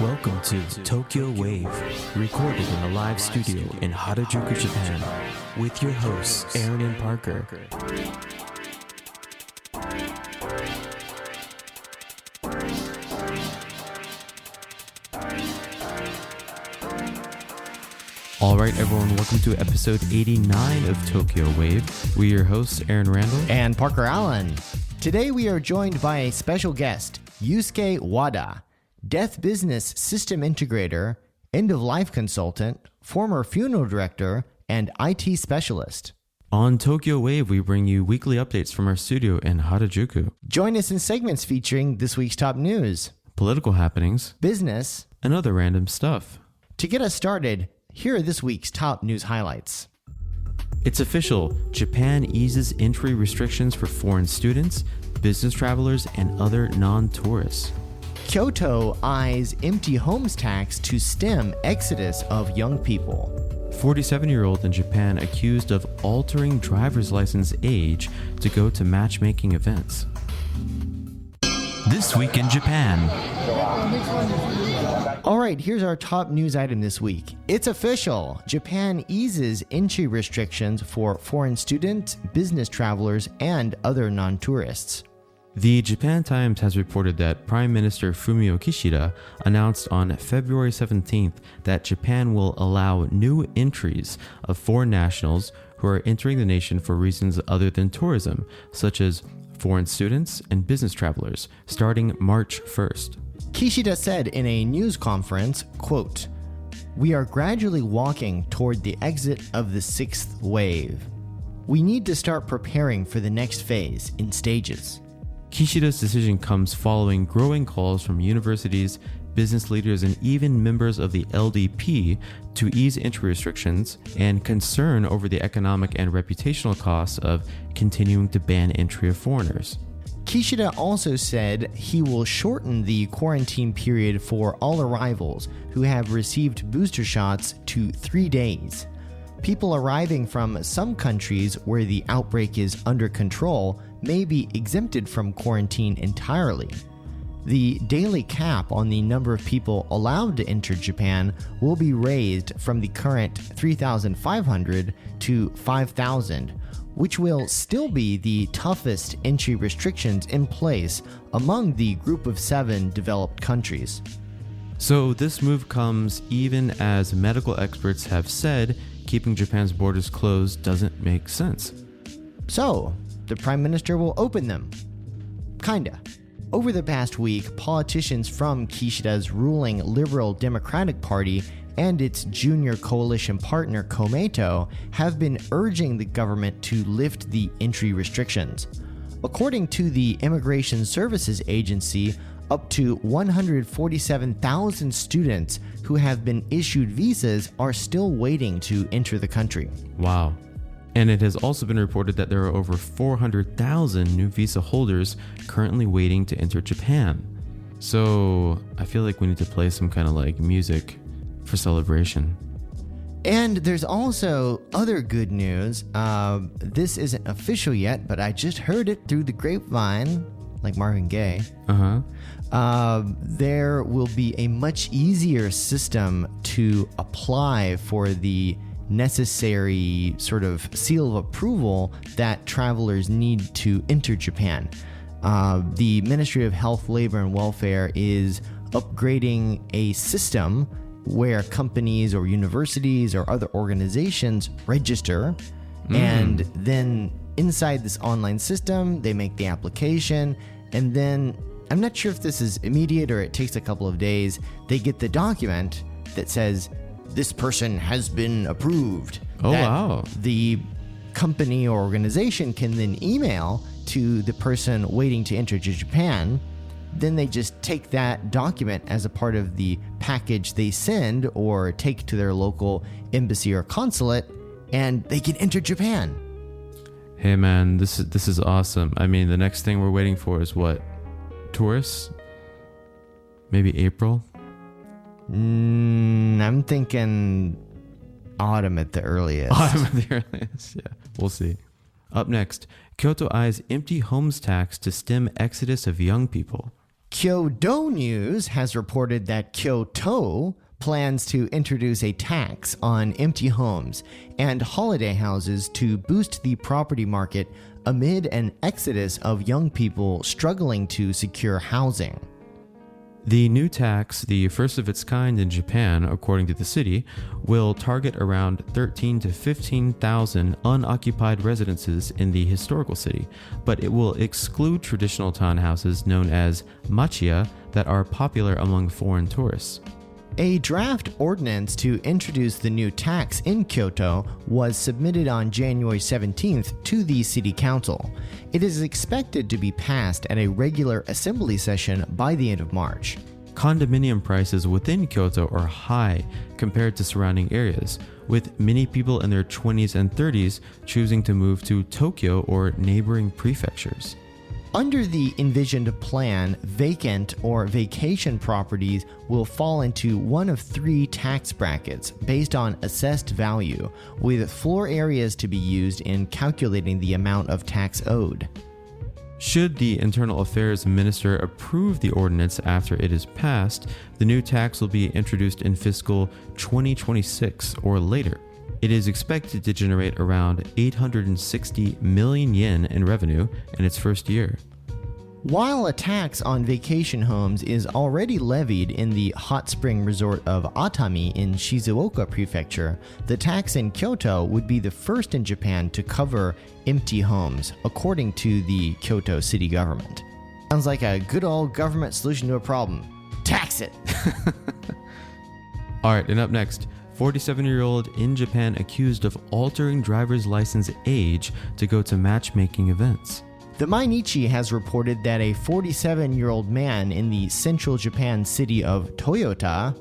Welcome to Tokyo Wave, recorded in a live studio in Harajuku, Japan, with your hosts Aaron and Parker. All right, everyone, welcome to episode 89 of Tokyo Wave. We're your hosts, Aaron Randall and Parker Allen. Today we are joined by a special guest, Yusuke Wada, death business system integrator, end-of-life consultant, former funeral director, and IT specialist. On Tokyo Wave, we bring you weekly updates from our studio in Harajuku. Join us in segments featuring this week's top news, political happenings, business, and other random stuff. To get us started, here are this week's top news highlights. It's official. Japan eases entry restrictions for foreign students, business travelers, and other non-tourists. Kyoto eyes empty homes tax to stem exodus of young people. 47-year-old in Japan accused of altering driver's license age to go to matchmaking events. This week in Japan. All right, here's our top news item this week. It's official. Japan eases entry restrictions for foreign students, business travelers, and other non-tourists. The Japan Times has reported that Prime Minister Fumio Kishida announced on February 17th that Japan will allow new entries of foreign nationals who are entering the nation for reasons other than tourism, such as foreign students and business travelers, starting March 1st. Kishida said in a news conference, quote, "We are gradually walking toward the exit of the sixth wave. We need to start preparing for the next phase in stages." Kishida's decision comes following growing calls from universities, business leaders, and even members of the LDP to ease entry restrictions and concern over the economic and reputational costs of continuing to ban entry of foreigners. Kishida also said he will shorten the quarantine period for all arrivals who have received booster shots to 3 days. People arriving from some countries where the outbreak is under control may be exempted from quarantine entirely. The daily cap on the number of people allowed to enter Japan will be raised from the current 3,500 to 5,000, which will still be the toughest entry restrictions in place among the group of 7 developed countries. So this move comes even as medical experts have said keeping Japan's borders closed doesn't make sense. So, the Prime Minister will open them. Kinda. Over the past week, politicians from Kishida's ruling Liberal Democratic Party and its junior coalition partner Komeito have been urging the government to lift the entry restrictions. According to the Immigration Services Agency, up to 147,000 students who have been issued visas are still waiting to enter the country. Wow. And it has also been reported that there are over 400,000 new visa holders currently waiting to enter Japan. So I feel like we need to play some kind of like music for celebration. And there's also other good news. This isn't official yet, but I just heard it through the grapevine, like Marvin Gaye. There will be a much easier system to apply for the necessary sort of seal of approval that travelers need to enter Japan. The Ministry of Health, Labor, and Welfare is upgrading a system where companies or universities or other organizations register, and then inside this online system, they make the application, and then I'm not sure if this is immediate or it takes a couple of days. They get the document that says this person has been approved. Oh, wow. The company or organization can then email to the person waiting to enter to Japan. Then they just take that document as a part of the package they send or take to their local embassy or consulate, and they can enter Japan. Hey man, this is awesome. I mean, the next thing we're waiting for is what? Tourists? Maybe April? I'm thinking autumn at the earliest. Autumn at the earliest, yeah. We'll see. Up next, Kyoto eyes empty homes tax to stem exodus of young people. Kyoto News has reported that Kyoto plans to introduce a tax on empty homes and holiday houses to boost the property market amid an exodus of young people struggling to secure housing. The new tax, the first of its kind in Japan, according to the city, will target around 13 to 15,000 unoccupied residences in the historical city, but it will exclude traditional townhouses known as machiya that are popular among foreign tourists. A draft ordinance to introduce the new tax in Kyoto was submitted on January 17th to the city council. It is expected to be passed at a regular assembly session by the end of March. Condominium prices within Kyoto are high compared to surrounding areas, with many people in their 20s and 30s choosing to move to Tokyo or neighboring prefectures. Under the envisioned plan, vacant or vacation properties will fall into one of three tax brackets based on assessed value, with floor areas to be used in calculating the amount of tax owed. Should the Internal Affairs Minister approve the ordinance after it is passed, the new tax will be introduced in fiscal 2026 or later. It is expected to generate around 860 million yen in revenue in its first year. While a tax on vacation homes is already levied in the hot spring resort of Atami in Shizuoka Prefecture, the tax in Kyoto would be the first in Japan to cover empty homes, according to the Kyoto city government. Sounds like a good old government solution to a problem. Tax it! Alright, and up next, 47-year-old in Japan accused of altering driver's license age to go to matchmaking events. The Mainichi has reported that a 47-year-old man in the central Japan city of Toyota,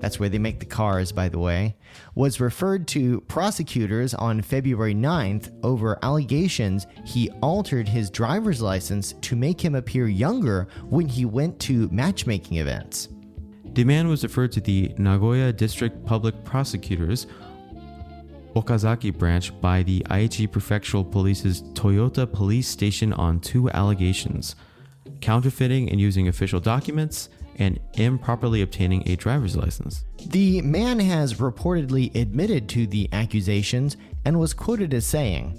that's where they make the cars, by the way, was referred to prosecutors on February 9th over allegations he altered his driver's license to make him appear younger when he went to matchmaking events. The man was referred to the Nagoya District Public Prosecutors Okazaki branch by the Aichi Prefectural Police's Toyota Police Station on two allegations: counterfeiting and using official documents, and improperly obtaining a driver's license. The man has reportedly admitted to the accusations and was quoted as saying,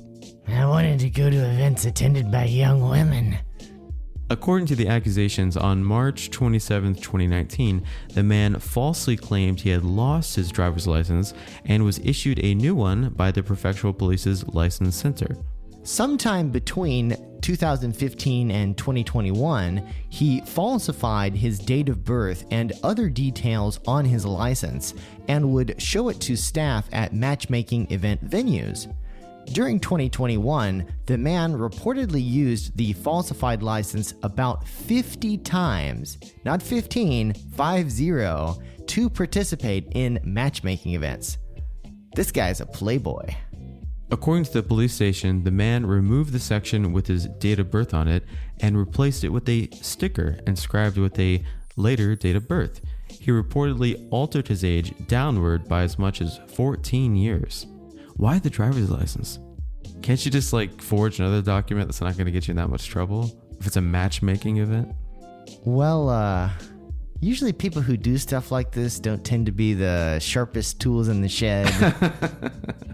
"I wanted to go to events attended by young women." According to the accusations, on March 27, 2019, the man falsely claimed he had lost his driver's license and was issued a new one by the Prefectural Police's license center. Sometime between 2015 and 2021, he falsified his date of birth and other details on his license and would show it to staff at matchmaking event venues. During 2021, the man reportedly used the falsified license about 50 times, not 15, 50, to participate in matchmaking events. This guy's a playboy. According to the police station, the man removed the section with his date of birth on it and replaced it with a sticker inscribed with a later date of birth. He reportedly altered his age downward by as much as 14 years. Why the driver's license? Can't you just forge another document that's not going to get you in that much trouble if it's a matchmaking event? Well, usually people who do stuff like this don't tend to be the sharpest tools in the shed.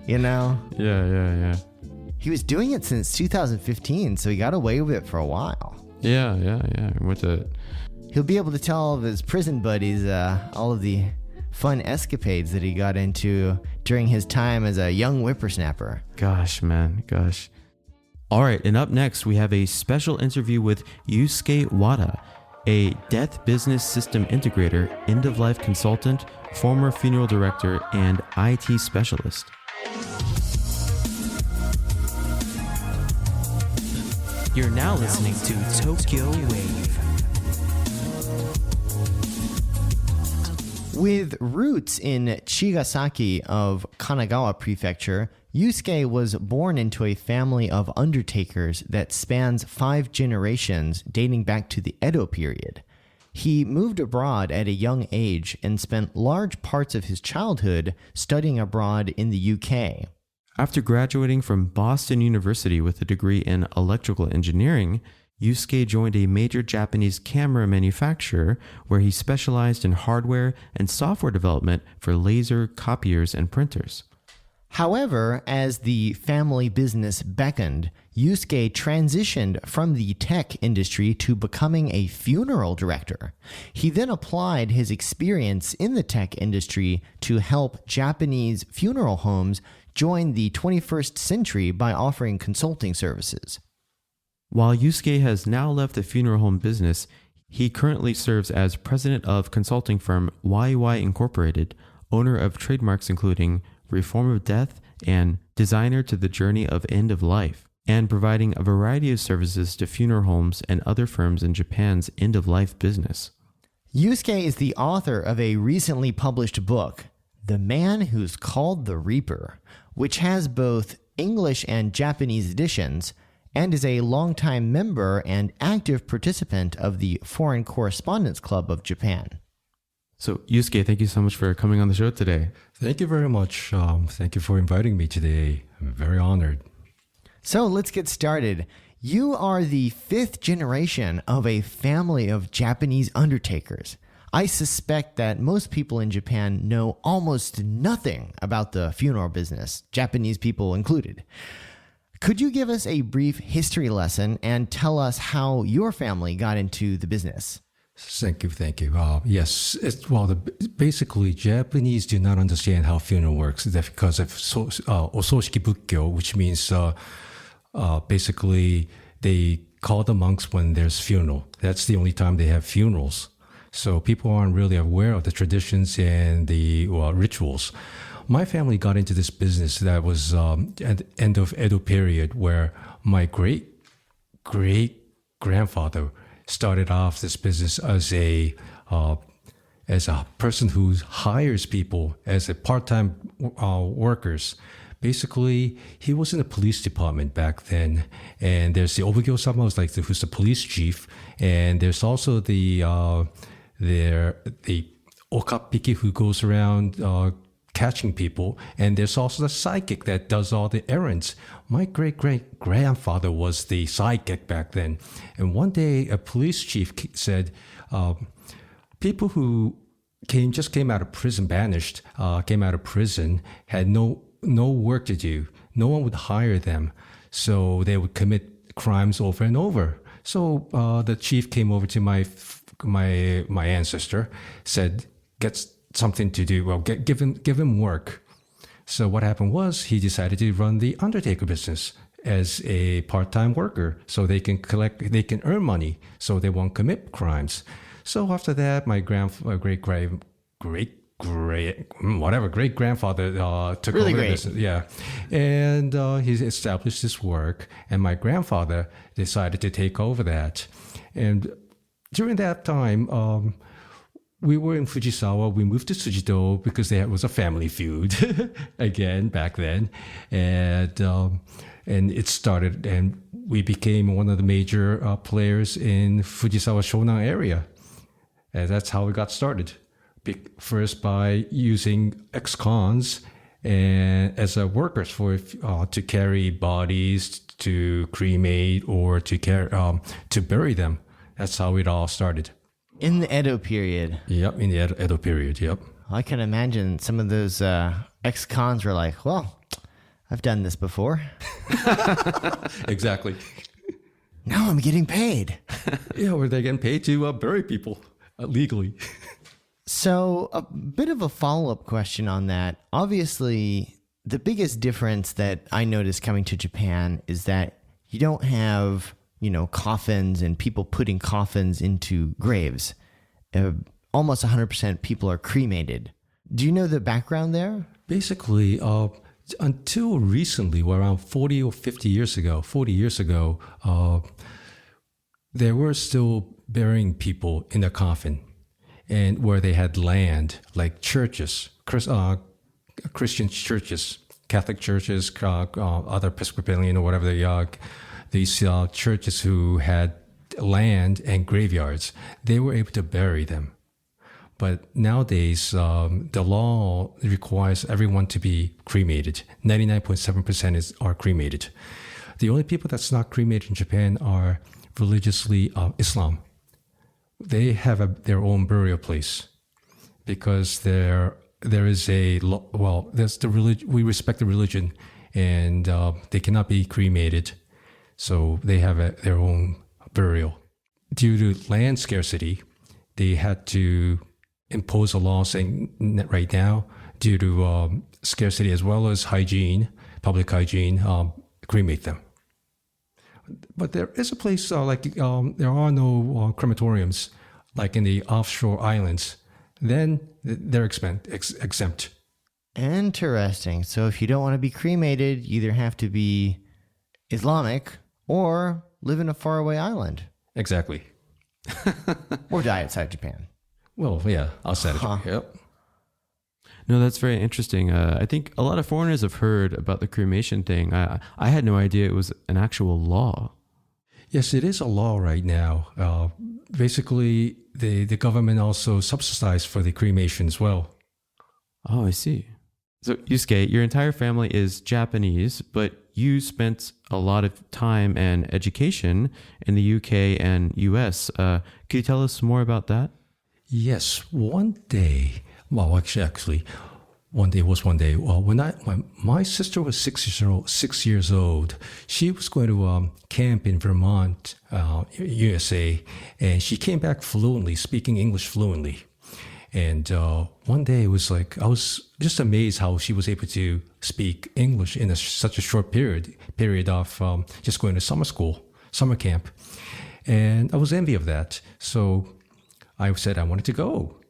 You know? Yeah. He was doing it since 2015, so he got away with it for a while. Yeah. He'll be able to tell all of his prison buddies all of the fun escapades that he got into during his time as a young whippersnapper. Gosh. All right, and up next, we have a special interview with Yusuke Wada, a death business system integrator, end-of-life consultant, former funeral director, and IT specialist. You're now listening to Tokyo Wave. With roots in Chigasaki of Kanagawa Prefecture, Yusuke was born into a family of undertakers that spans 5 generations dating back to the Edo period. He moved abroad at a young age and spent large parts of his childhood studying abroad in the UK. After graduating from Boston University with a degree in electrical engineering, Yusuke joined a major Japanese camera manufacturer where he specialized in hardware and software development for laser copiers and printers. However, as the family business beckoned, Yusuke transitioned from the tech industry to becoming a funeral director. He then applied his experience in the tech industry to help Japanese funeral homes join the 21st century by offering consulting services. While Yusuke has now left the funeral home business, he currently serves as president of consulting firm YY Incorporated, owner of trademarks including Reform of Death and Designer to the Journey of End of Life, and providing a variety of services to funeral homes and other firms in Japan's end-of-life business. Yusuke is the author of a recently published book, The Man Who's Called the Reaper, which has both English and Japanese editions, and is a longtime member and active participant of the Foreign Correspondence Club of Japan. So, Yusuke, thank you so much for coming on the show today. Thank you very much. Thank you for inviting me today. I'm very honored. So let's get started. You are the fifth generation of a family of Japanese undertakers. I suspect that most people in Japan know almost nothing about the funeral business, Japanese people included. Could you give us a brief history lesson and tell us how your family got into the business? Thank you. Yes, basically, Japanese do not understand how funeral works. That's because of Ososhiki Bukkyo, which means basically they call the monks when there's funeral. That's the only time they have funerals. So people aren't really aware of the traditions and the rituals. My family got into this business that was at the end of Edo period, where my great-great-grandfather started off this business as a person who hires people as a part-time workers. Basically, he was in the police department back then, and there's the Obugyo-sama, who's the police chief, and there's also the okapiki who goes around catching people, and there's also the psychic that does all the errands. My great-great-grandfather was the psychic back then, and one day a police chief said, people who just came out of prison, banished, came out of prison, had no work to do. No one would hire them, so they would commit crimes over and over. So the chief came over to my ancestor, said, "Get something to do. Well, give him work." So what happened was he decided to run the undertaker business as a part-time worker, so they can earn money, so they won't commit crimes. So after that, my great-grandfather took really over great. the business. Yeah, and he established this work, and my grandfather decided to take over that. And during that time, we were in Fujisawa. We moved to Tsujido because there was a family feud again back then, and it started, and we became one of the major players in Fujisawa Shonan area, and that's how we got started. First by using ex-cons and as workers to carry bodies, to cremate, or to bury them. That's how it all started. In the Edo period. Yep, in the Edo period, yep. I can imagine some of those ex-cons were like, well, I've done this before. Exactly. Now I'm getting paid. Yeah, were they getting paid to bury people legally? So a bit of a follow-up question on that. Obviously, the biggest difference that I noticed coming to Japan is that you don't have, coffins and people putting coffins into graves. Almost 100% people are cremated. Do you know the background there? Basically, until recently, around 40 or 50 years ago, there were still burying people in a coffin, and where they had land, like churches, Christian churches, Catholic churches, other Episcopalian or whatever these churches who had land and graveyards, they were able to bury them. But nowadays, the law requires everyone to be cremated. 99.7% are cremated. The only people that's not cremated in Japan are religiously Islam. They have their own burial place because there is there's the religion. We respect the religion, and they cannot be cremated, so they have their own burial. Due to land scarcity, they had to impose a law saying right now, due to scarcity as well as hygiene, public hygiene, cremate them. But there is a place there are no crematoriums like in the offshore islands. Then they're exempt. Interesting. So if you don't want to be cremated, you either have to be Islamic or live in a faraway island. Exactly. Or die outside Japan. Well, yeah, outside of Japan. Yep. No, that's very interesting. I think a lot of foreigners have heard about the cremation thing. I had no idea it was an actual law. Yes, it is a law right now. Basically, the government also subsidizes for the cremation as well. Oh, I see. So, Yusuke, your entire family is Japanese, but you spent a lot of time and education in the UK and US. Could you tell us more about that? Yes, one day. Well, actually, one day. When my sister was 6 years old, she was going to camp in Vermont, USA, and she came back fluently, speaking English fluently. And one day it was like, I was just amazed how she was able to speak English in such a short period of just going to summer camp. And I was envy of that. So I said I wanted to go.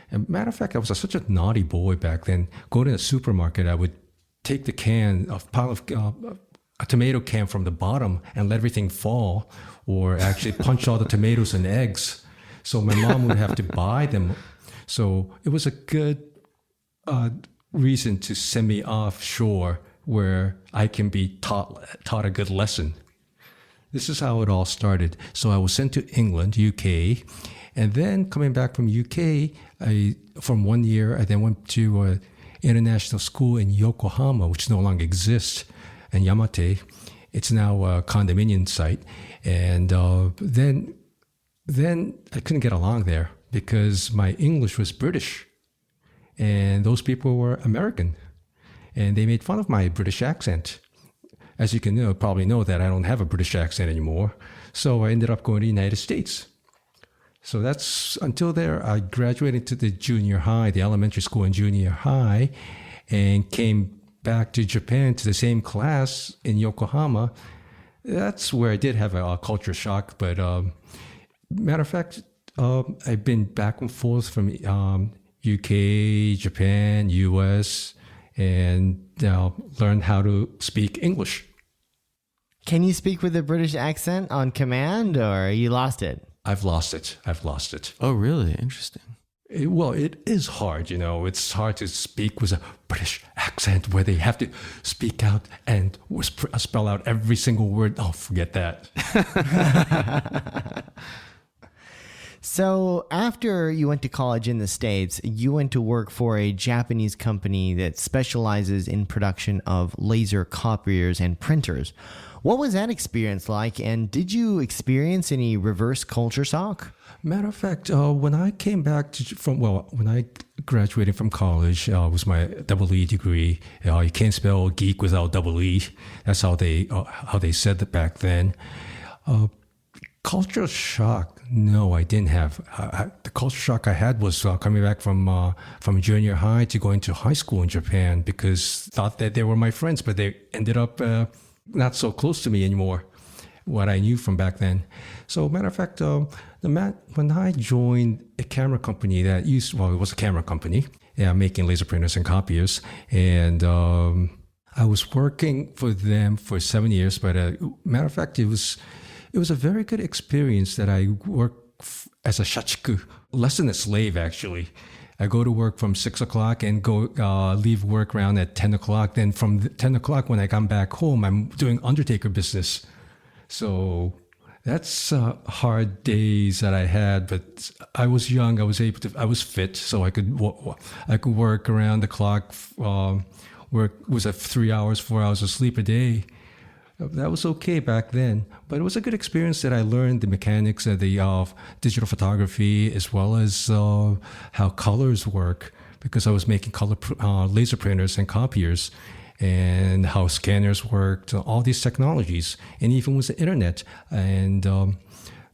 And matter of fact, I was such a naughty boy back then. Go to the supermarket, I would take the a tomato can from the bottom and let everything fall, or actually punch all the tomatoes and eggs. So my mom would have to buy them. So it was a good reason to send me offshore where I can be taught a good lesson. This is how it all started. So I was sent to England, UK, and then coming back from UK, from 1 year, I then went to an international school in Yokohama, which no longer exists, and Yamate. It's now a condominium site. And then I couldn't get along there because my English was British, and those people were American, and they made fun of my British accent. As you can probably know that I don't have a British accent anymore. So I ended up going to the United States. So that's until there. I graduated to the junior high, the elementary school and junior high, and came back to Japan to the same class in Yokohama. That's where I did have a culture shock. But matter of fact, I've been back and forth from UK, Japan, US, and learned how to speak English. Can you speak with a British accent on command, or you lost it? I've lost it. Oh, really? Interesting. It is hard, It's hard to speak with a British accent where they have to speak out and spell out every single word. Oh, forget that. So after you went to college in the States, you went to work for a Japanese company that specializes in production of laser copiers and printers. What was that experience like, and did you experience any reverse culture shock? Matter of fact, when I came back when I graduated from college, it was my double E degree. You can't spell geek without double E. That's how they said that back then. Culture shock? No, I didn't have. The culture shock I had was coming back from junior high to going to high school in Japan, because thought that they were my friends, but they ended up not so close to me anymore, what I knew from back then. So matter of fact, when I joined a camera company it was a camera company, making laser printers and copiers, and I was working for them for 7 years. But matter of fact, it was a very good experience that I worked as a shachiku, less than a slave actually. I go to work from 6 o'clock and leave work around at 10 o'clock. Then from 10 o'clock when I come back home, I'm doing undertaker business. So that's hard days that I had, but I was young. I was fit, so I could work around the clock. Work was 3 hours, 4 hours of sleep a day. That was okay back then, but it was a good experience that I learned the mechanics of the digital photography as well as how colors work, because I was making color laser printers and copiers, and how scanners worked, all these technologies, and even with the internet. And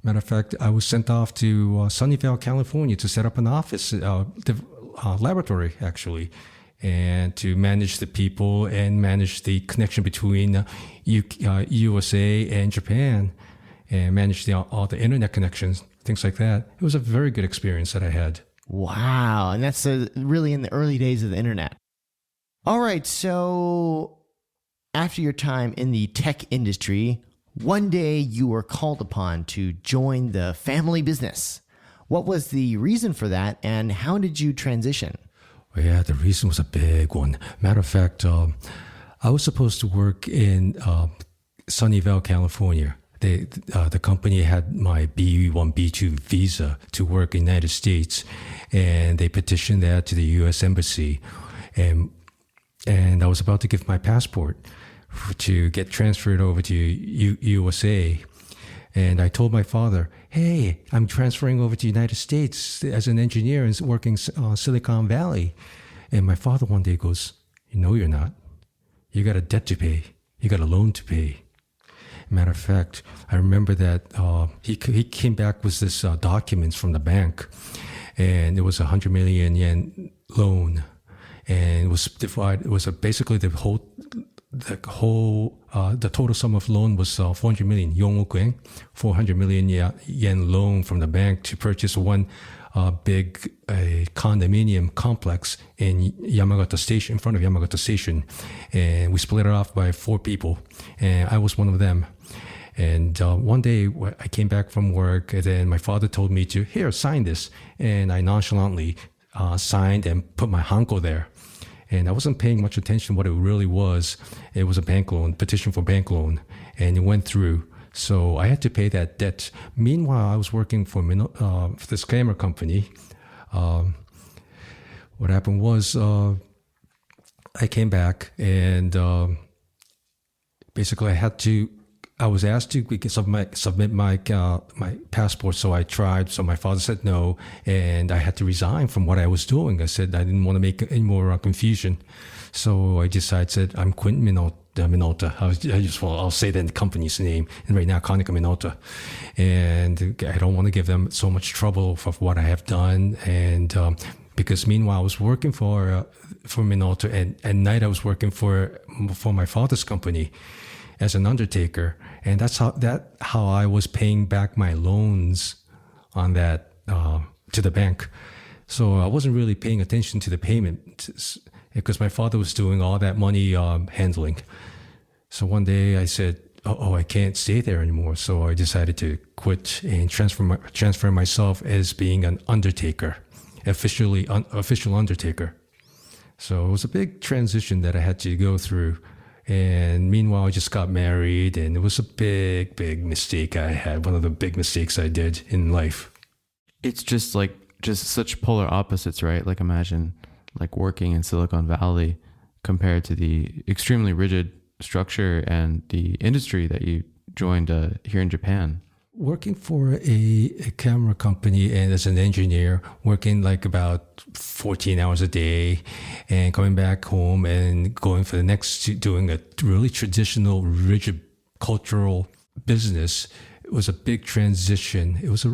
matter of fact, I was sent off to Sunnyvale, California to set up an office, laboratory actually, and to manage the people and manage the connection between USA and Japan, and manage all the internet connections, things like that. It was a very good experience that I had. Wow. And that's really in the early days of the internet. All right. So after your time in the tech industry, one day you were called upon to join the family business. What was the reason for that, and how did you transition? Well, yeah, the reason was a big one. Matter of fact, I was supposed to work in Sunnyvale, California. The company had my B1, B2 visa to work in the United States, and they petitioned that to the U.S. Embassy. And I was about to give my passport to get transferred over to USA. And I told my father, hey, I'm transferring over to the United States as an engineer and working Silicon Valley. And my father one day goes, no, you're not. You got a debt to pay. You got a loan to pay. Matter of fact, I remember that he came back with this documents from the bank, and it was a 100 million yen loan. And it was divided. It was basically the total sum of loan was 400 million, 4 億円, 400 million yen loan from the bank to purchase one big condominium complex in Yamagata Station, in front of Yamagata Station. And we split it off by 4 people, and I was one of them. And one day I came back from work, and then my father told me to, here, sign this. And I nonchalantly signed and put my hanko there. And I wasn't paying much attention to what it really was. It was a bank loan, petition for bank loan, and it went through. So I had to pay that debt. Meanwhile, I was working for this camera company. What happened was I came back, and basically I was asked to submit my passport, so I tried. So my father said no, and I had to resign from what I was doing. I said I didn't want to make any more confusion, so I said I'm Quentin Minolta. I'll say the company's name, and right now Konica Minolta, and I don't want to give them so much trouble for what I have done, and because meanwhile I was working for Minolta, and at night I was working for my father's company as an undertaker, and that's how I was paying back my loans on that to the bank. So I wasn't really paying attention to the payment because my father was doing all that money handling. So one day I said, "Oh, I can't stay there anymore." So I decided to quit and transfer myself as being an undertaker, official undertaker. So it was a big transition that I had to go through. And meanwhile, I just got married, and it was a big, big mistake I had. One of the big mistakes I did in life. It's just such polar opposites, right? Like imagine like working in Silicon Valley compared to the extremely rigid structure and the industry that you joined here in Japan. Working for a camera company and as an engineer, working like about 14 hours a day and coming back home and going for the next, doing a really traditional, rigid cultural business, it was a big transition. It was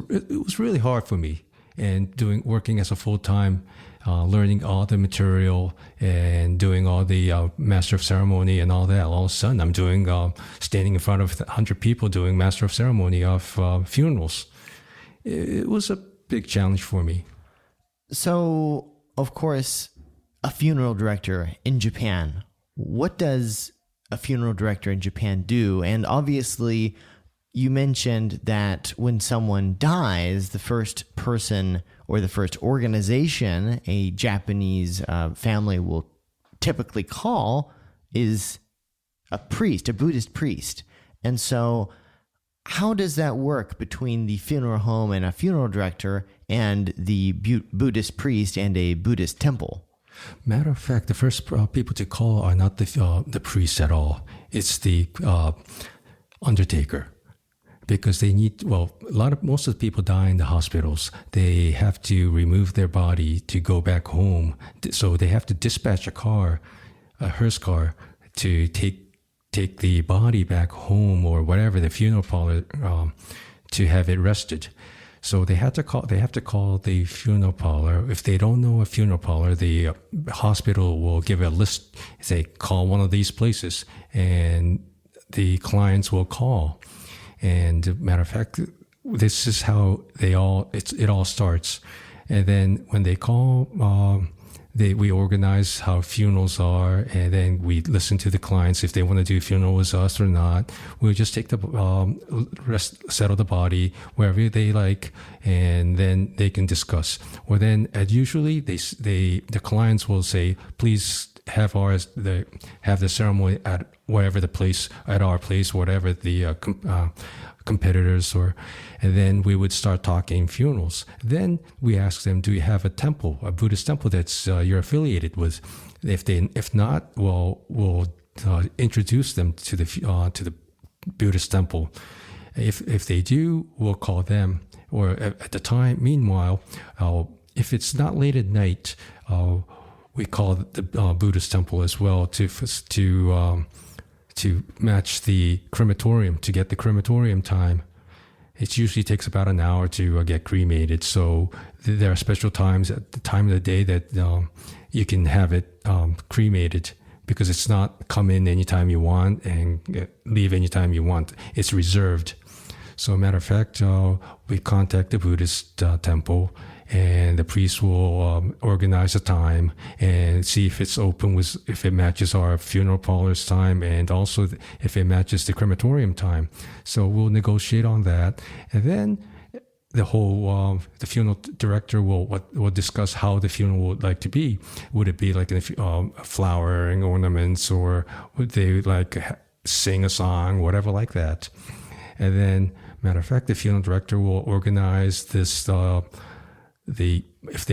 really hard for me. And working as a full-time, learning all the material and doing all the master of ceremony and all that. All of a sudden, I'm standing in front of 100 people doing master of ceremony of funerals. It was a big challenge for me. So, of course, a funeral director in Japan. What does a funeral director in Japan do? And obviously, you mentioned that when someone dies, the first person or the first organization a Japanese family will typically call is a priest, a Buddhist priest. And so how does that work between the funeral home and a funeral director and the Buddhist priest and a Buddhist temple? Matter of fact, the first people to call are not the priests at all. it's the undertaker. Because they need, most of the people die in the hospitals. They have to remove their body to go back home. So they have to dispatch a hearse car, to take the body back home or whatever, the funeral parlor, to have it rested. So they have to call the funeral parlor. If they don't know a funeral parlor, the hospital will give a list. Say, call one of these places, and the clients will call. And matter of fact, this is how it all starts. And then when they call, we organize how funerals are, and then we listen to the clients if they want to do a funeral with us or not. We'll just take the settle the body wherever they like, and then they can discuss. Or then, usually, the clients will say, please have the ceremony at whatever the place, at our place, whatever the competitors, and then we would start talking funerals. Then we ask them, do you have a temple, a Buddhist temple that's you're affiliated with? If not, we'll introduce them to the Buddhist temple. If they do, we'll call them. Or at the time, meanwhile, if it's not late at night, we call the Buddhist temple as well to match the crematorium, to get the crematorium time. It usually takes about an hour to get cremated. So there are special times at the time of the day that you can have it cremated, because it's not come in anytime you want and leave anytime you want. It's reserved. So matter of fact, we contact the Buddhist temple, and the priest will organize a time and see if it's open if it matches our funeral parlor's time, and also if it matches the crematorium time. So we'll negotiate on that, and then the funeral director will discuss how the funeral would like to be. Would it be like flowering ornaments, or would they like sing a song, whatever like that? And then, matter of fact, the funeral director will organize this. If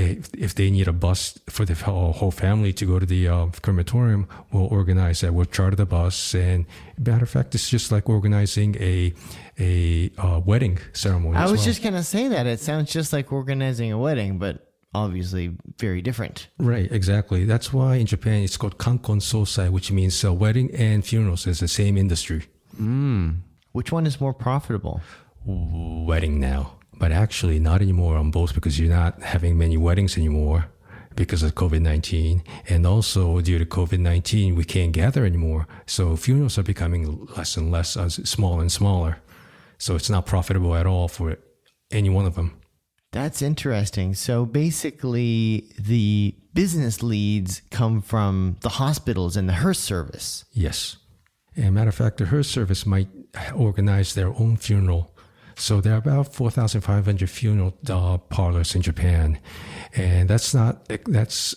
they need a bus for the whole family to go to the crematorium, we'll organize that. We'll charter the bus, and matter of fact, it's just like organizing a wedding ceremony. I was just gonna say that it sounds just like organizing a wedding, but obviously very different. Right, exactly. That's why in Japan it's called kankon sosai, which means wedding and funerals is the same industry. Which one is more profitable? Wedding now. But actually not anymore on both, because you're not having many weddings anymore because of COVID-19. And also due to COVID-19, we can't gather anymore. So funerals are becoming less and less, smaller and smaller. So it's not profitable at all for any one of them. That's interesting. So basically the business leads come from the hospitals and the hearse service. Yes. And matter of fact, the hearse service might organize their own funeral. So there are about 4,500 funeral parlors in Japan, and that's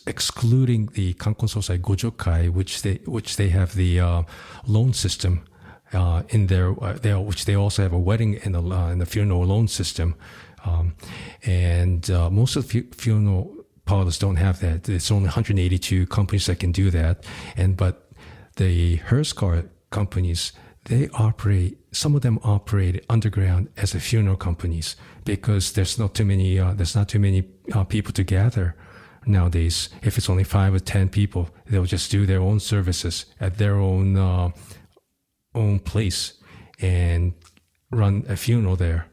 excluding the Kankon Sosai Gojokai, which they have the loan system in there, which they also have a wedding and the funeral loan system, and most of the funeral parlors don't have that. It's only 182 companies that can do that, but the hearse car companies, some of them operate underground as a funeral companies, because there's not too many people to gather nowadays. If it's only 5 or 10 people, they'll just do their own services at their own place and run a funeral there.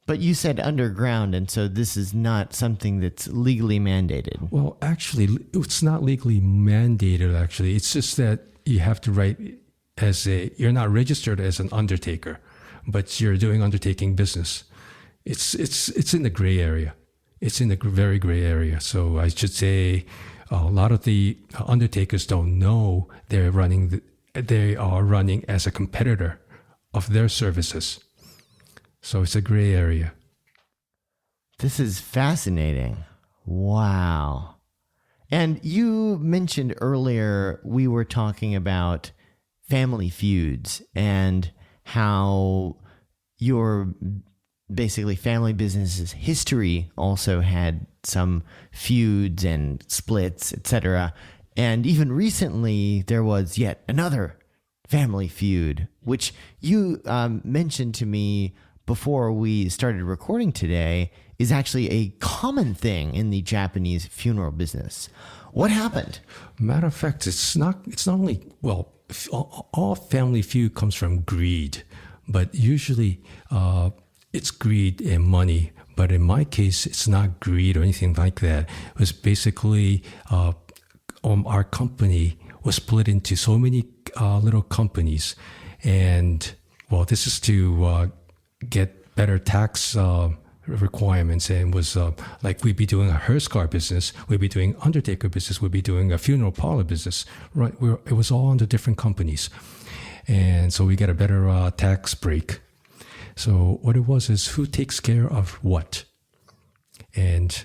But you said underground, and so this is not something that's legally mandated. Well, actually, it's not legally mandated. Actually, it's just that you have to write. You're not registered as an undertaker, but you're doing undertaking business. It's in the gray area. It's in the very gray area. So I should say a lot of the undertakers don't know they are running as a competitor of their services. So it's a gray area. This is fascinating. Wow. And you mentioned earlier, we were talking about family feuds and how your basically family business's history also had some feuds and splits, etc. And even recently, there was yet another Family Feud, which you mentioned to me before we started recording today, is actually a common thing in the Japanese funeral business. What happened? Matter of fact, it's not only, well, all Family Feud comes from greed, but usually it's greed and money. But in my case, it's not greed or anything like that. It was basically our company was split into so many little companies. And, well, this is to get better tax requirements, and was like we'd be doing a hearse car business, we'd be doing undertaker business, we'd be doing a funeral parlor business, right? It was all under different companies. And so we get a better tax break. So what it was is who takes care of what. And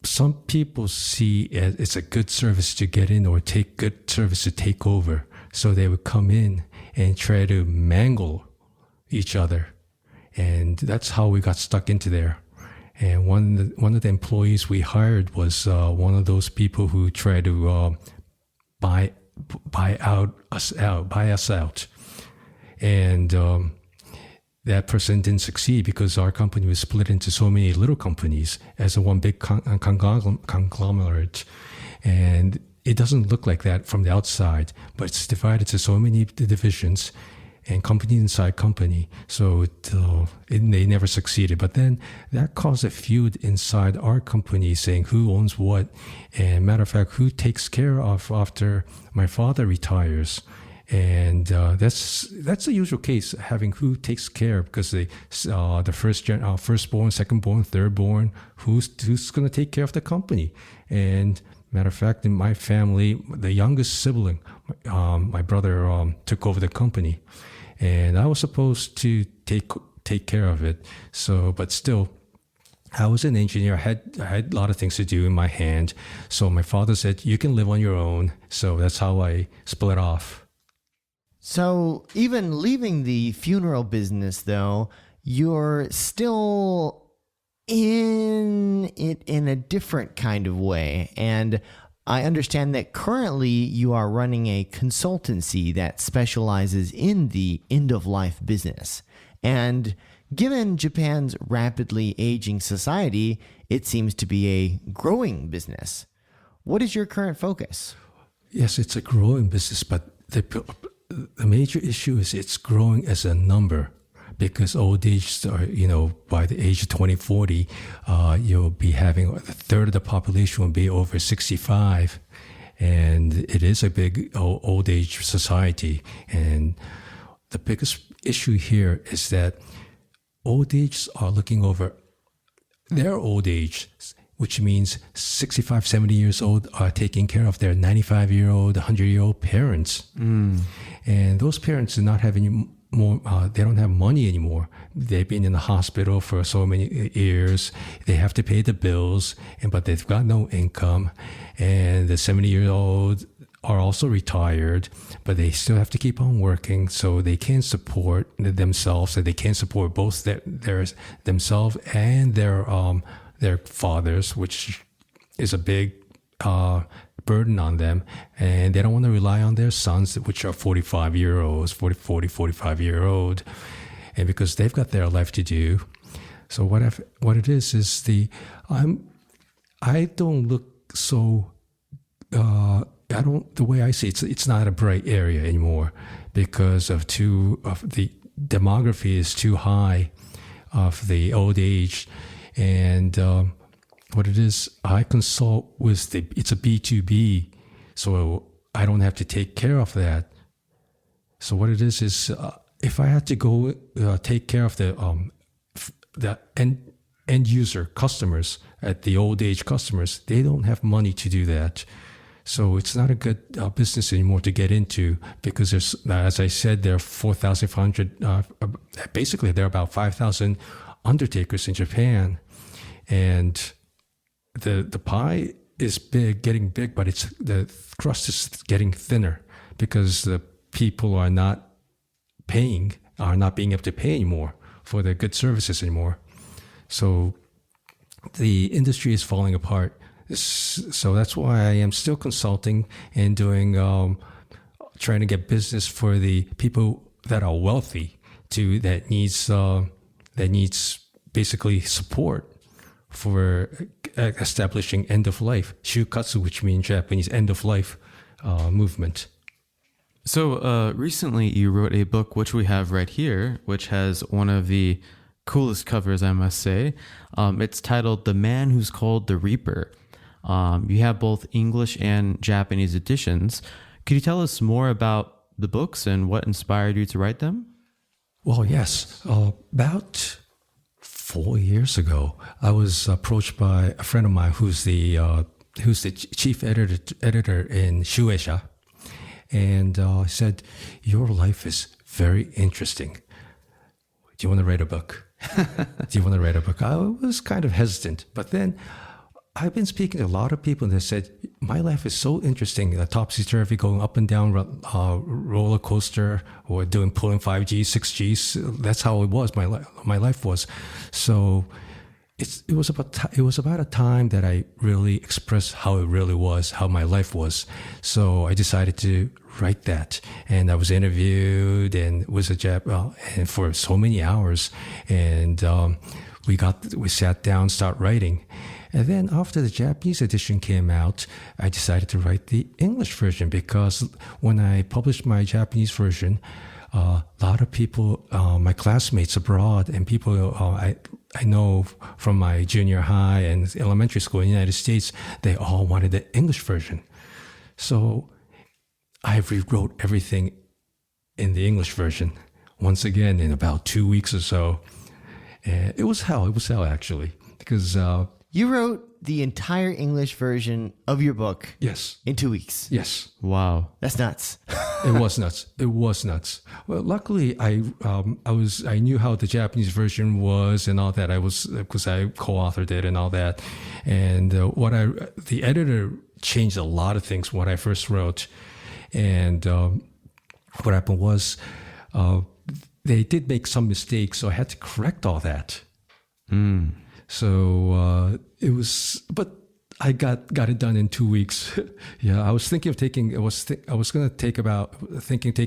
some people see it's a good service to get in or take good service to take over. So they would come in and try to mangle each other. And that's how we got stuck into there. And one of the employees we hired was one of those people who tried to buy us out. And that person didn't succeed because our company was split into so many little companies as a one big conglomerate. And it doesn't look like that from the outside, but it's divided to so many divisions and company inside company. So they never succeeded. But then that caused a feud inside our company saying who owns what. And matter of fact, who takes care of after my father retires. And that's the usual case, having who takes care, because the firstborn, secondborn, thirdborn, who's going to take care of the company. And matter of fact, in my family, the youngest sibling, my brother took over the company, and I was supposed to take care of it. So, but still, I was an engineer. I had a lot of things to do in my hand. So my father said, "You can live on your own." So that's how I split off. So even leaving the funeral business, though, you're still in it in a different kind of way. And I understand that currently you are running a consultancy that specializes in the end-of-life business. And given Japan's rapidly aging society, it seems to be a growing business. What is your current focus? Yes, it's a growing business, but the major issue is it's growing as a number, because old age, by the age of 2040, you'll be having a third of the population will be over 65. And it is a big old age society. And the biggest issue here is that old age are looking over their old age, which means 65, 70 years old are taking care of their 95-year-old, 100-year-old parents. And those parents do not have any more, they don't have money anymore. They've been in the hospital for so many years. They have to pay the bills, but they've got no income. And the 70-year-old are also retired, but they still have to keep on working, so they can't support themselves, and they can't support both themselves and their fathers, which is a big burden on them. And they don't want to rely on their sons, which are 45-year-olds, 45-year-old, and because they've got their life to do. So what it is I don't look so, the way I see it, it's not a bright area anymore, because of the demography is too high of the old age. And what it is, I consult with it's a B2B, so I don't have to take care of that. So what it is if I had to go take care of the end user customers, at the old age customers, they don't have money to do that. So it's not a good business anymore to get into, because there's, as I said, there are 4,500, basically there are about 5,000 undertakers in Japan. And the pie is getting big, but the crust is getting thinner, because the people are not being able to pay anymore for the good services anymore. So the industry is falling apart. So that's why I am still consulting and doing trying to get business for the people that are wealthy that needs basically support for establishing end of life shukatsu, which means Japanese end of life movement. So recently you wrote a book, which we have right here, which has one of the coolest covers, I must say. It's titled The Man Who's Called the Reaper. You have both English and Japanese editions. Could you tell us more about the books and what inspired you to write them? Well, yes. About 4 years ago, I was approached by a friend of mine who's the chief editor in Shueisha. And he said, "Your life is very interesting. Do you want to write a book?" Do you want to write a book? I was kind of hesitant, but then I've been speaking to a lot of people that said, my life is so interesting, topsy-turvy, going up and down roller coaster, or pulling 5G, 6Gs. That's how it was. My life was. So it was about a time that I really expressed how it really was, how my life was. So I decided to write that, and I was interviewed and and for so many hours, and we sat down, start writing. And then after the Japanese edition came out, I decided to write the English version, because when I published my Japanese version, a lot of people, my classmates abroad and people I know from my junior high and elementary school in the United States, they all wanted the English version. So I rewrote everything in the English version once again in about 2 weeks or so. And it was hell. It was hell, actually, because... You wrote the entire English version of your book yes. in 2 weeks. Yes. Wow. That's nuts. It was nuts. It was nuts. Well, luckily, I knew how the Japanese version was and all that. Because I co-authored it and all that. And the editor changed a lot of things what I first wrote. And what happened was they did make some mistakes, so I had to correct all that. So it was, but I got it done in 2 weeks. Yeah, I was thinking of taking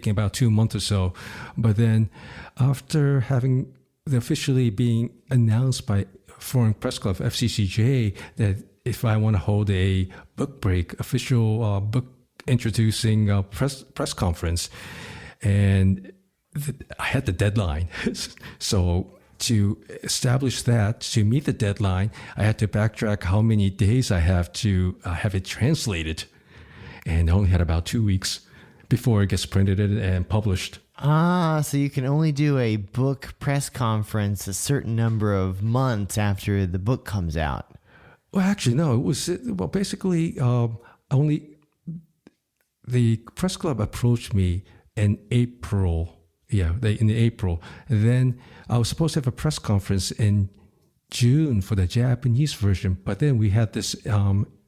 about 2 months or so, but then after having officially being announced by Foreign Press Club FCCJ that if I want to hold a book break, official book introducing press conference, and I had the deadline, so. To establish that, to meet the deadline, I had to backtrack how many days I have to have it translated. And I only had about 2 weeks before it gets printed and published. So you can only do a book press conference a certain number of months after the book comes out. Well, actually, no. It was, basically, only the press club approached me in April. Yeah, in April. And then I was supposed to have a press conference in June for the Japanese version, but then we had this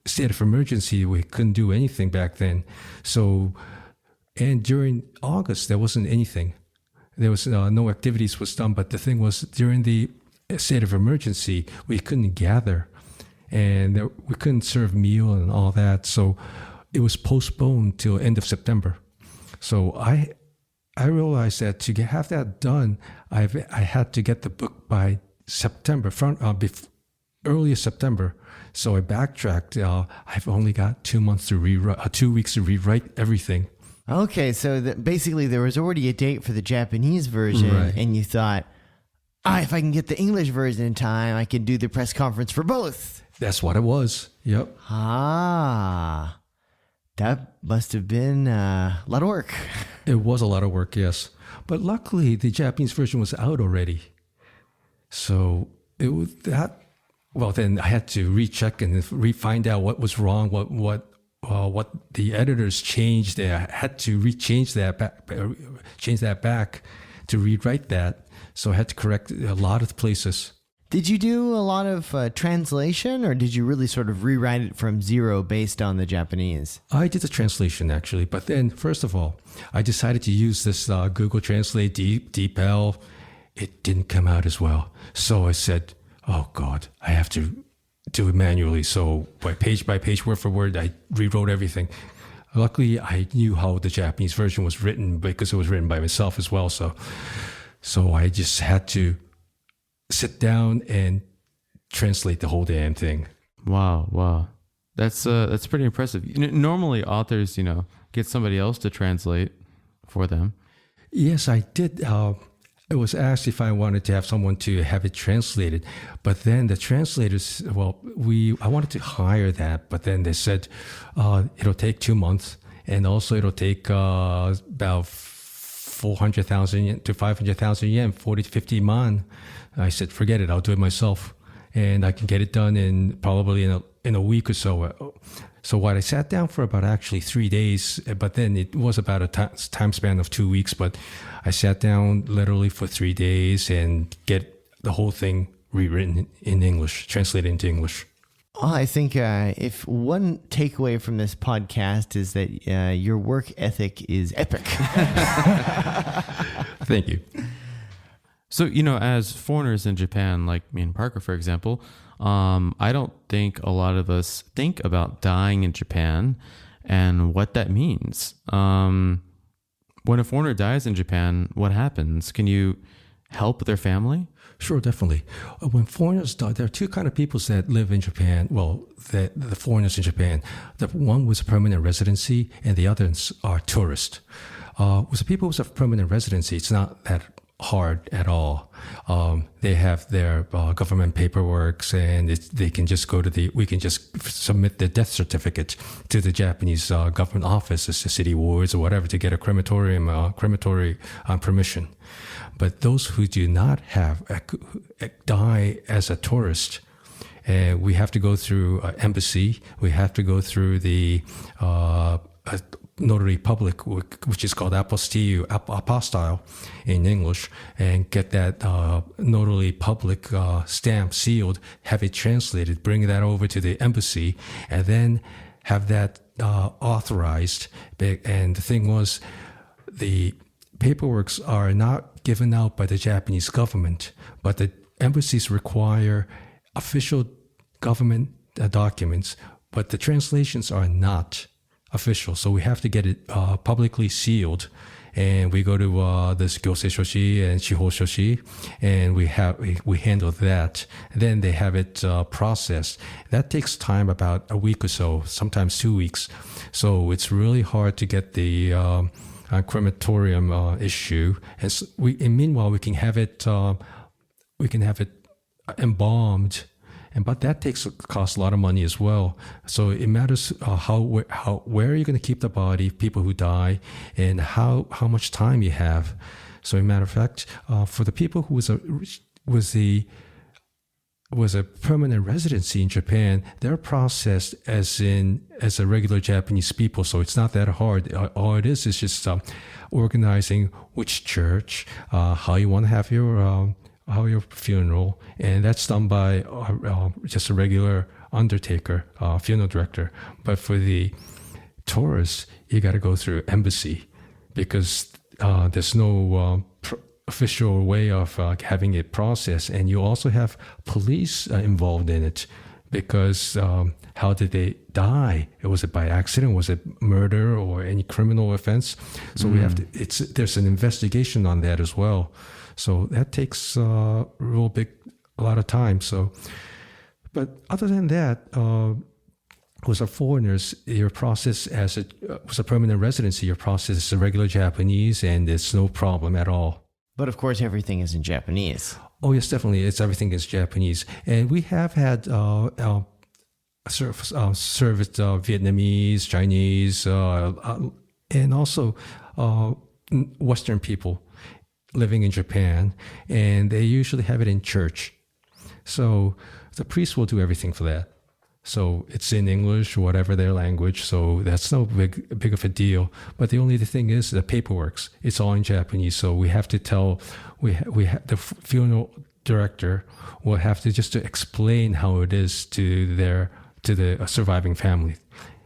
state of emergency. We couldn't do anything back then. So, and during August, there wasn't anything. There was no activities was done. But the thing was, during the state of emergency, we couldn't gather, and we couldn't serve meal and all that. So it was postponed till end of September. So I realized that to have that done, I had to get the book by September, earliest September. So I backtracked. I've only got 2 months to rewrite, 2 weeks to rewrite everything. Okay, so basically there was already a date for the Japanese version, Right. And you thought, if I can get the English version in time, I can do the press conference for both. That's what it was. Yep. That must have been a lot of work. It was a lot of work, yes. But luckily, the Japanese version was out already. So it was that. Well, then I had to recheck and find out what was wrong, what the editors changed. I had to change that back to rewrite that. So I had to correct a lot of places. Did you do a lot of translation, or did you really sort of rewrite it from zero based on the Japanese? I did the translation, actually. But then, first of all, I decided to use this Google Translate DeepL. It didn't come out as well. So I said, oh, God, I have to do it manually. So by page, word for word, I rewrote everything. Luckily, I knew how the Japanese version was written because it was written by myself as well. So I just had to sit down and translate the whole damn thing. Wow. That's pretty impressive. Normally authors, get somebody else to translate for them. Yes, I did. It was asked if I wanted to have someone to have it translated, but then the translators, I wanted to hire that, but then they said it'll take 2 months, and also it'll take about 400,000 yen to 500,000 yen, 40 to 50 man. I said, forget it, I'll do it myself, and I can get it done probably in a week or so. So what I sat down for about actually 3 days, but then it was about a time span of 2 weeks. But I sat down literally for 3 days and get the whole thing rewritten in English, translated into English. I think if one takeaway from this podcast is that your work ethic is epic. Thank you. So, as foreigners in Japan, like me and Parker, for example, I don't think a lot of us think about dying in Japan and what that means. When a foreigner dies in Japan, what happens? Can you help their family? Sure, definitely. When foreigners die, there are two kind of peoples that live in Japan. Well, the foreigners in Japan. The one with a permanent residency, and the others are tourists. With the people with a permanent residency, it's not that hard at all. They have their government paperwork, and they can just we can just submit the death certificate to the Japanese government offices, the city wards or whatever, to get a crematory permission. But those who do not have die as a tourist, we have to go through an embassy. We have to go through the notary public, which is called apostille in English, and get that notary public stamp sealed, have it translated, bring that over to the embassy, and then have that authorized. And the thing was, the paperworks are not given out by the Japanese government, but the embassies require official government documents, but the translations are not official. So we have to get it publicly sealed. And we go to the Gyosei Shoshi and Shihou Shoshi, and we handle that. Then they have it processed. That takes time, about a week or so, sometimes 2 weeks. So it's really hard to get the crematorium issue. And meanwhile, we can have it embalmed. But that costs a lot of money as well. So it matters where you're going to keep the body, people who die, and how much time you have. So, as a matter of fact, for the people who was a permanent residency in Japan, they're processed as a regular Japanese people. So it's not that hard. All it is just organizing which church, how you want to have your funeral, and that's done by just a regular undertaker, funeral director. But for the tourists, you got to go through embassy, because there's no official way of having it processed, and you also have police involved in it, because how did they die? Was it by accident? Was it murder or any criminal offense? So we have to. There's an investigation on that as well. So that takes a lot of time. So, but other than that, with our foreigners, your process with a permanent residency, your process is a regular Japanese, and it's no problem at all. But of course, everything is in Japanese. Oh yes, definitely. Everything is Japanese, and we have had serviced Vietnamese, Chinese, and also Western people living in Japan, and they usually have it in church. So the priest will do everything for that. So it's in English or whatever their language. So that's no big of a deal. But the only thing is the paperwork. It's all in Japanese. So we have to tell the funeral director will have to just to explain how it is to the surviving family.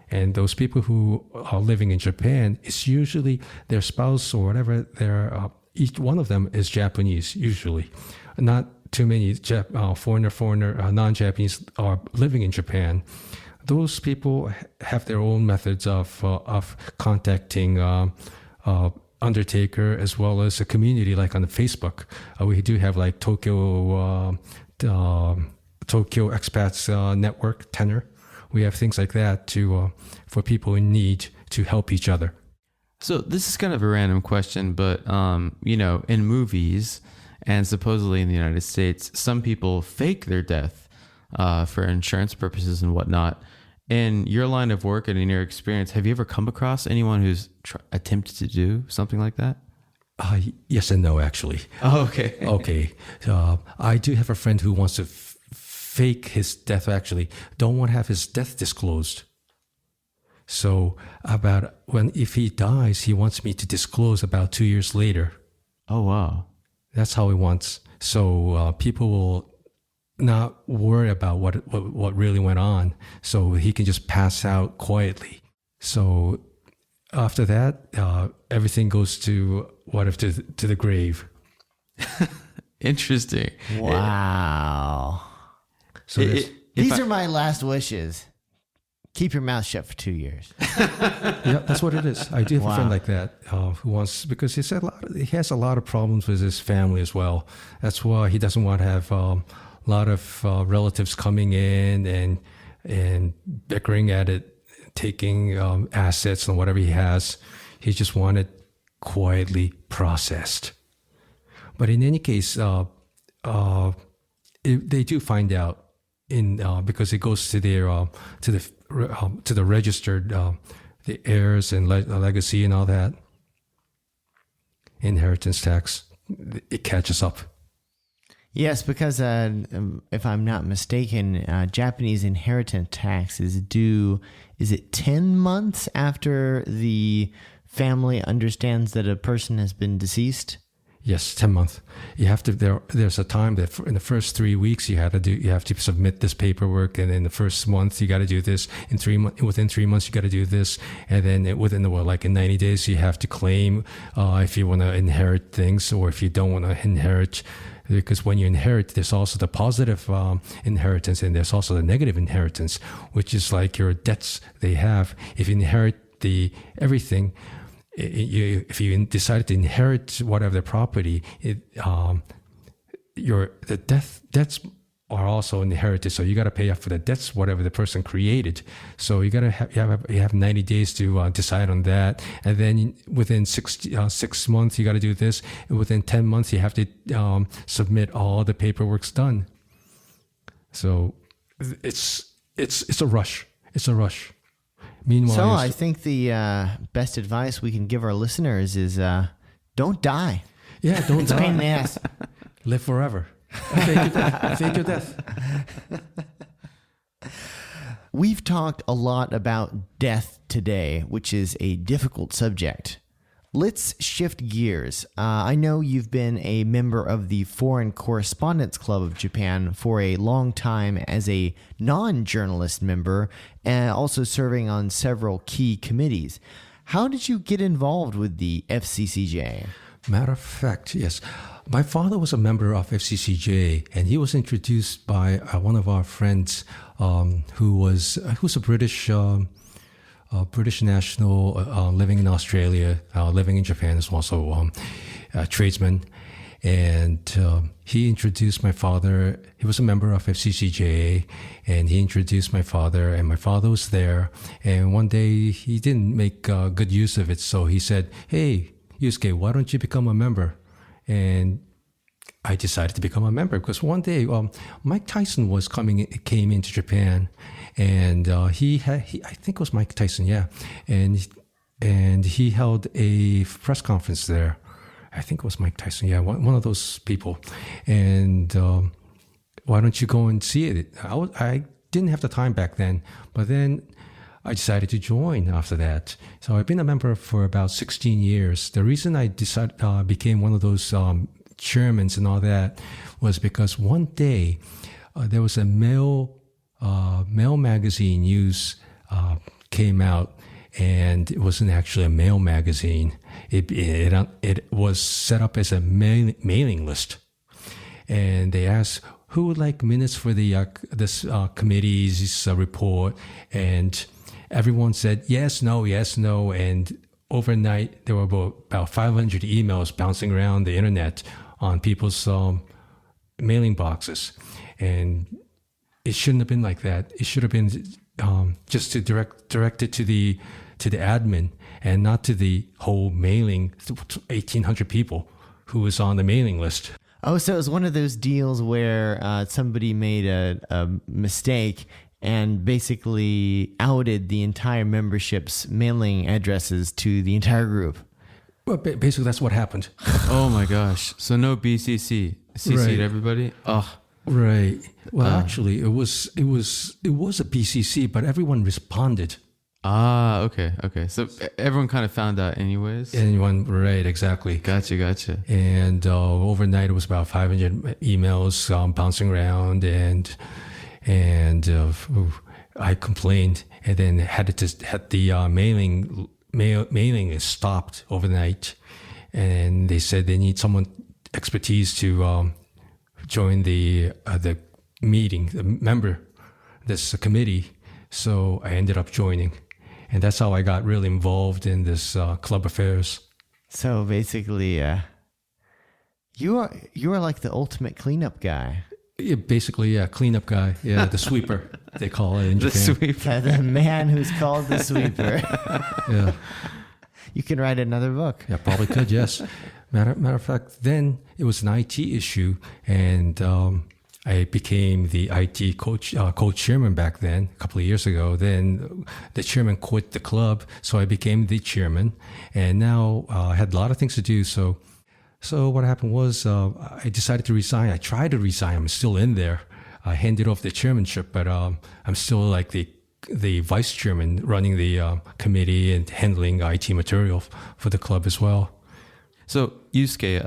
And those people who are living in Japan, it's usually their spouse or whatever each one of them is Japanese, usually. Not too many foreigner, non-Japanese are living in Japan. those people have their own methods of contacting Undertaker, as well as a community like on the Facebook. We do have like Tokyo Expats Network, Tenor. We have things like that to for people in need to help each other. So this is kind of a random question, but in movies and supposedly in the United States, some people fake their death for insurance purposes and whatnot. In your line of work and in your experience, have you ever come across anyone who's attempted to do something like that? Yes and no, actually. Oh, okay. Okay. I do have a friend who wants to fake his death, actually. Don't want to have his death disclosed. So if he dies, he wants me to disclose about 2 years later. Oh, wow. That's how he wants. So people will not worry about what really went on, so he can just pass out quietly. So after that, everything goes to the grave. Interesting. Wow. So These are my last wishes. Keep your mouth shut for 2 years. yeah, that's what it is. I do have a friend like that who wants, because he has a lot of problems with his family as well. That's why he doesn't want to have a lot of relatives coming in and bickering at it, taking assets and whatever he has. He just wanted quietly processed. But in any case, they do find out because it goes to their to the registered the heirs and legacy and all that, inheritance tax. It catches up. Yes, because if I'm not mistaken, Japanese inheritance tax is due, is it 10 months after the family understands that a person has been deceased? Yes, 10 months. You have to. There's a time that in the first 3 weeks you have to submit this paperwork, and in the first month you got to do this. Within 3 months you got to do this, and then in 90 days you have to claim if you want to inherit things or if you don't want to inherit. Because when you inherit, there's also the positive inheritance and there's also the negative inheritance, which is like your debts they have. If you inherit everything. If you decided to inherit whatever the property, the debts are also inherited. So you got to pay up for the debts, whatever the person created. So you got to you have 90 days to decide on that, and then within 6 months you got to do this. And within 10 months you have to submit all the paperwork's done. So it's a rush. It's a rush. Meanwhile, so I think the best advice we can give our listeners is don't die. Yeah, don't It's a die. pain in the ass. Live forever. Fake your death. We've talked a lot about death today, which is a difficult subject. Let's shift gears. I know you've been a member of the Foreign Correspondents Club of Japan for a long time as a non-journalist member, and also serving on several key committees. How did you get involved with the FCCJ? Matter of fact, yes. My father was a member of FCCJ, and he was introduced by one of our friends who was a British national living in Australia, living in Japan, is also a tradesman. And he introduced my father. He was a member of FCCJ, and he introduced my father, and my father was there. And one day he didn't make good use of it, so he said, "Hey, Yusuke, why don't you become a member?" And I decided to become a member because one day Mike Tyson came into Japan, and he I think it was Mike Tyson, yeah, and he held a press conference there. I think it was Mike Tyson, yeah, one of those people. And why don't you go and see it? I didn't have the time back then, but then I decided to join after that. So I've been a member for about 16 years. The reason I became one of those chairmen and all that was because one day there was a male magazine news came out, and it wasn't actually a male magazine. It was set up as a mailing list, and they asked who would like minutes for the this committee's report? And everyone said yes, no, and overnight there were about 500 emails bouncing around the internet on people's mailing boxes, and it shouldn't have been like that. It should have been just to direct it to the admin and not to the whole mailing 1,800 people who was on the mailing list. Oh, so it was one of those deals where somebody made a mistake and basically outed the entire membership's mailing addresses to the entire group. Well, basically, that's what happened. Oh my gosh! So no BCC, CC'd Right. everybody. Oh, Right. Well, actually, it was a BCC, but everyone responded. okay. So everyone kind of found out anyways. Anyone, right? Exactly. Gotcha. And overnight, it was about 500 emails bouncing around, and I complained, and then had the mailing is stopped overnight, and they said they need someone expertise to join the meeting, this committee. So I ended up joining, and that's how I got really involved in this club affairs. So basically, you are like the ultimate cleanup guy. Yeah, basically, cleanup guy. Yeah, the sweeper, they call it in The Japan. sweeper. The man who's called the sweeper. Yeah. You can write another book. Yeah, probably could, yes. Matter of fact, then it was an IT issue, and I became the IT co-chairman back then, a couple of years ago. Then the chairman quit the club, so I became the chairman, and now I had a lot of things to do. So what happened was I decided to resign. I tried to resign. I'm still in there. I handed off the chairmanship, but I'm still like the vice chairman, running the committee and handling IT material for the club as well. So Yusuke,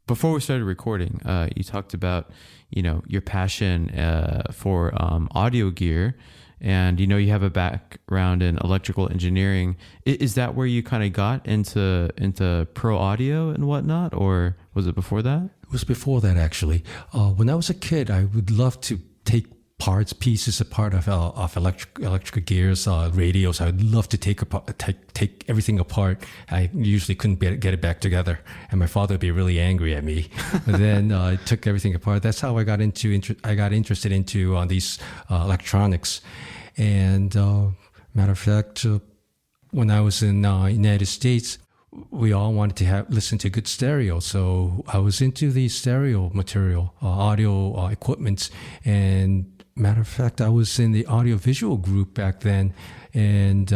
before we started recording, you talked about your passion for audio gear, and you have a background in electrical engineering. Is that where you kind of got into pro audio and whatnot, or was it before that? It was before that, actually. When I was a kid, I would love to take pieces apart of electrical gears, radios. I would love to take everything apart. I usually couldn't get it back together, and my father would be really angry at me. But then I took everything apart. That's how I got interested into these electronics. And matter of fact, when I was in United States, we all wanted to listen to good stereo. So I was into the stereo material, audio equipment. And matter of fact, I was in the audiovisual group back then. And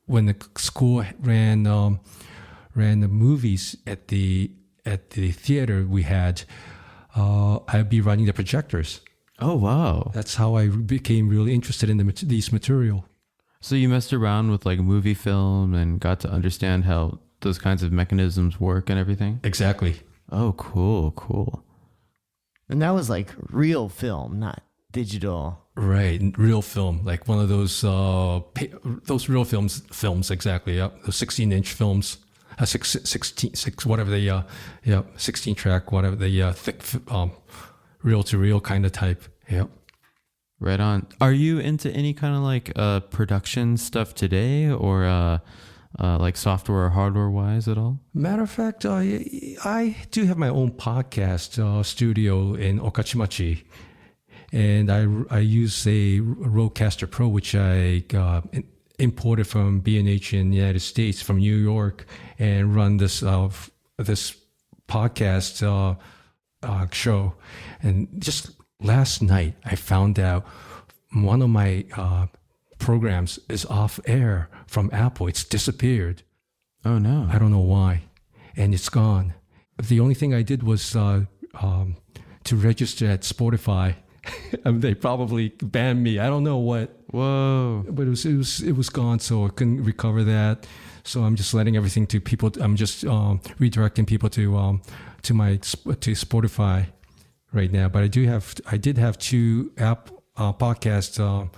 when the school ran the movies at the theater we had, I'd be running the projectors. Oh, wow. That's how I became really interested in these material. So you messed around with like movie film and got to understand how those kinds of mechanisms work and everything? Exactly. Oh, cool. And that was like real film, not digital. Right, real film, like one of those real films, exactly. Yep, those 16-inch films, 16, whatever the 16 track, whatever the thick reel to reel kind of type. Yep. Right on. Are you into any kind of like production stuff today, or like software or hardware wise at all? Matter of fact, I do have my own podcast studio in Okachimachi. And I use a Rodecaster Pro, which I imported from B&H in the United States, from New York, and run this podcast show. And just last night, I found out one of my programs is off air from Apple. It's disappeared. Oh, no. I don't know why. And it's gone. The only thing I did was to register at Spotify. They probably banned me. I don't know what. Whoa! But it was gone, so I couldn't recover that. So I'm just letting everything to people. I'm just redirecting people to Spotify right now. But I did have two app podcast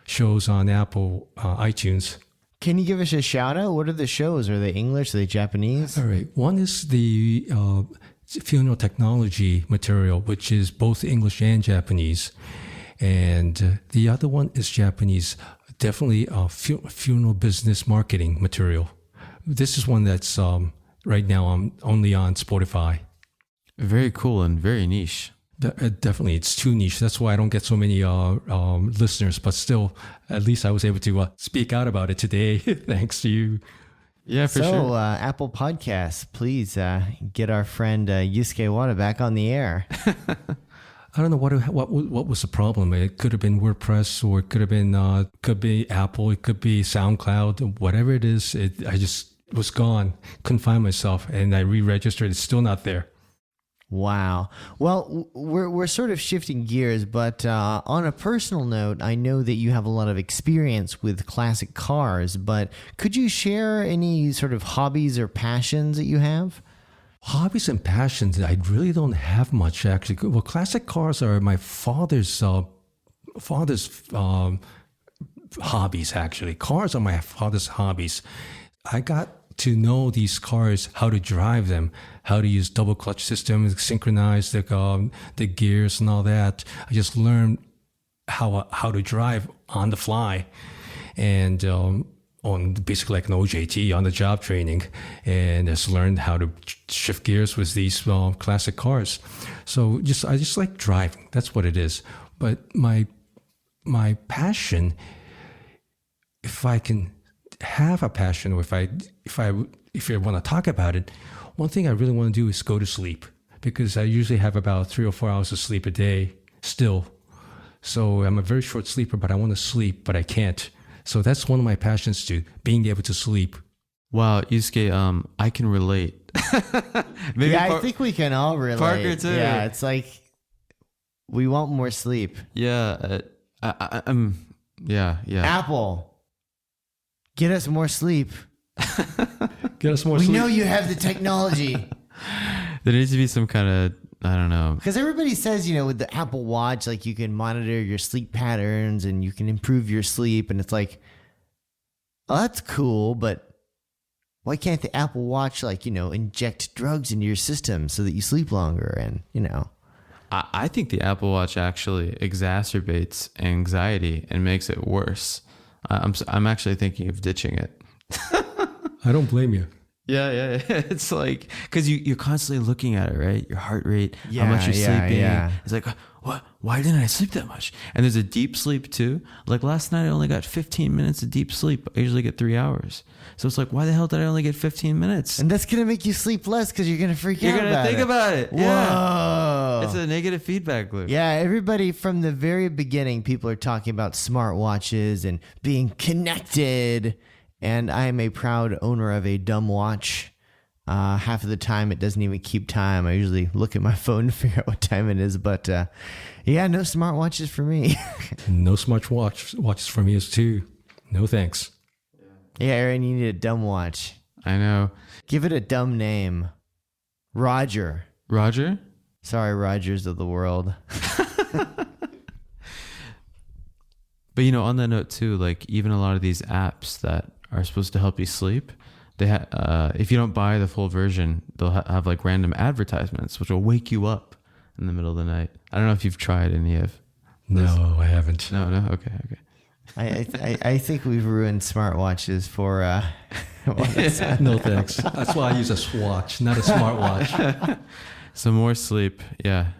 shows on Apple iTunes. Can you give us a shout out? What are the shows? Are they English? Are they Japanese? All right. One is the funeral technology material, which is both English and Japanese. And the other one is Japanese, definitely funeral business marketing material. This is one that's right now I'm only on Spotify. Very cool and very niche. Definitely, it's too niche. That's why I don't get so many listeners. But still, at least I was able to speak out about it today, thanks to you. Yeah, for sure. So, Apple Podcasts, please get our friend Yusuke Wada back on the air. I don't know what was the problem. It could have been WordPress, or it could have been could be Apple, it could be SoundCloud, whatever it is. I just was gone, couldn't find myself, and I re-registered. It's still not there. Wow. Well, we're sort of shifting gears, but on a personal note, I know that you have a lot of experience with classic cars, but could you share any sort of hobbies or passions that you have? Hobbies and passions, I really don't have much, actually. Well, classic cars are my father's hobbies, actually. Cars are my father's hobbies. I got to know these cars, how to drive them, how to use double clutch systems, synchronize the gears and all that. I just learned how to drive on the fly, and on basically like an OJT, on the job training, and just learned how to shift gears with these classic cars. So I just like driving. That's what it is. But my passion, if I can have a passion, or if I want to talk about it, one thing I really want to do is go to sleep, because I usually have about 3 or 4 hours of sleep a day still. So I'm a very short sleeper, but I want to sleep, but I can't. So that's one of my passions too, being able to sleep. Wow, Yusuke, I can relate. Maybe I think we can all relate. Parker too. Yeah, it's like we want more sleep. Yeah, yeah. Apple, get us more sleep. Get us more we sleep. know you have the technology. There needs to be some kind of, I don't know. Because everybody says, with the Apple Watch, like you can monitor your sleep patterns and you can improve your sleep. And it's like, oh, that's cool. But why can't the Apple Watch, inject drugs into your system so that you sleep longer? And, I think the Apple Watch actually exacerbates anxiety and makes it worse. I'm actually thinking of ditching it. I don't blame you. Yeah. It's like, because you're constantly looking at it, right? Your heart rate, how much you're sleeping. Yeah. It's like, what? Why didn't I sleep that much? And there's a deep sleep too. Like last night, I only got 15 minutes of deep sleep. I usually get 3 hours. So it's like, why the hell did I only get 15 minutes? And that's going to make you sleep less because you're going to freak out. You're going to think about it. Yeah. Whoa. It's a negative feedback loop. Yeah, everybody from the very beginning, people are talking about smartwatches and being connected. And I am a proud owner of a dumb watch. Half of the time, it doesn't even keep time. I usually look at my phone to figure out what time it is. But yeah, no smartwatches for me. No watches for me too. No thanks. Yeah, Aaron, you need a dumb watch. I know. Give it a dumb name. Roger. Roger? Sorry, Rogers of the world. But on that note too, like even a lot of these apps that are supposed to help you sleep, they if you don't buy the full version, they'll have like random advertisements which will wake you up in the middle of the night. I don't know if you've tried any of those. No, I haven't. No. Okay. I think we've ruined smartwatches for. No thanks. That's why I use a Swatch, not a smartwatch. Some more sleep. Yeah.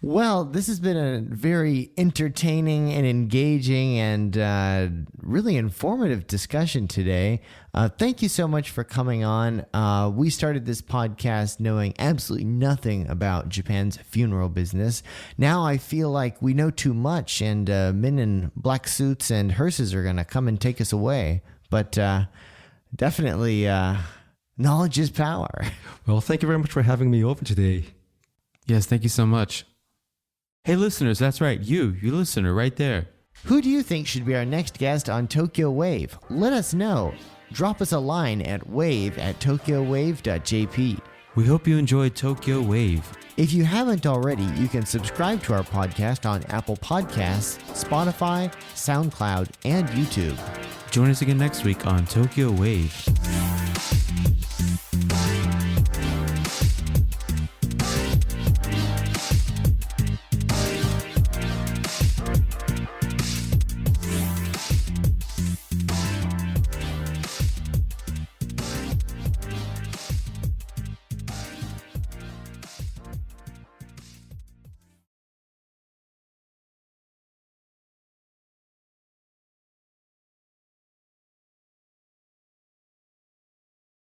Well, this has been a very entertaining and engaging and really informative discussion today. Thank you so much for coming on. We started this podcast knowing absolutely nothing about Japan's funeral business. Now I feel like we know too much, and men in black suits and hearses are going to come and take us away. But definitely, knowledge is power. Well, thank you very much for having me over today. Yes, thank you so much. Hey, listeners, that's right. You listener right there. Who do you think should be our next guest on Tokyo Wave? Let us know. Drop us a line at wave@tokyowave.jp. We hope you enjoyed Tokyo Wave. If you haven't already, you can subscribe to our podcast on Apple Podcasts, Spotify, SoundCloud, and YouTube. Join us again next week on Tokyo Wave.